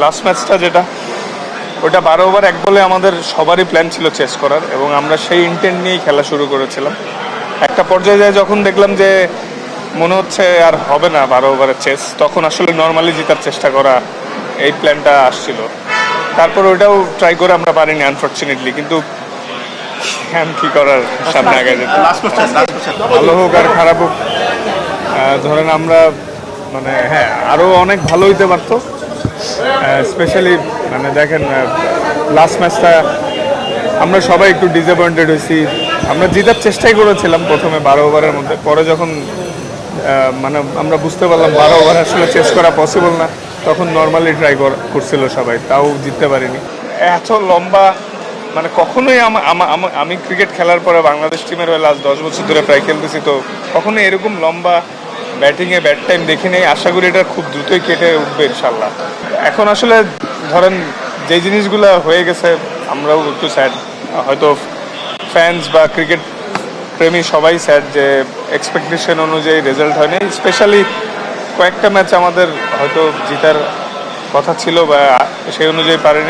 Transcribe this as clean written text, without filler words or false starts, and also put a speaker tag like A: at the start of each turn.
A: Last ম্যাচটা যেটা, ওটা 12 ওভার 1 বলে আমাদের সবারই প্ল্যান ছিল চেস করার, এবং আমরা সেই ইন্টেন্ট নিয়েই খেলা শুরু করেছিলাম। একটা পর্যায়ে যায় যখন দেখলাম যে মনে হচ্ছে আর হবে না 12 ওভারের চেস, তখন আসলে নর্মালি জেতার চেষ্টা করা এই প্ল্যানটা আসছিল। তারপর ওইটাও ট্রাই করে আমরা পারিনি আনফর্চুনেটলি, কিন্তু কি করার, সামনে আগে যেতে। ভালো হোক আর খারাপ হোক, ধরেন আমরা মানে হ্যাঁ আরো অনেক ভালো হইতে পারতো। স্পেশালি মানে দেখেন লাস্ট ম্যাচটা আমরা সবাই একটু ডিসঅ্যাপয়েন্টেড হয়েছি। আমরা জেতার চেষ্টাই করেছিলাম প্রথমে 12 ওভারের মধ্যে, পরে যখন মানে আমরা বুঝতে পারলাম 12 ওভার আসলে চেস করা পসিবল না, তখন নর্মালি ট্রাই করছিল সবাই, তাও জিততে পারিনি। এত লম্বা মানে কখনোই আমি ক্রিকেট খেলার পরে বাংলাদেশ টিমের হয়ে লাস্ট 10 বছর ধরে প্রায় খেলতেছি, তো কখনোই এরকম লম্বা ব্যাটিংয়ে ব্যাট টাইম দেখি নেই। আশা করি এটা খুব দ্রুতই কেটে উঠবে ইনশাল্লাহ। এখন আসলে ধরেন যে জিনিসগুলো হয়ে গেছে, আমরাও একটু স্যাড, হয়তো ফ্যান্স বা ক্রিকেট প্রেমী সবাই স্যাড যে এক্সপেকটেশন অনুযায়ী রেজাল্ট হয়নি। স্পেশালি কয়েকটা ম্যাচ আমাদের হয়তো জেতার কথা ছিল বা সেই অনুযায়ী পারেনি।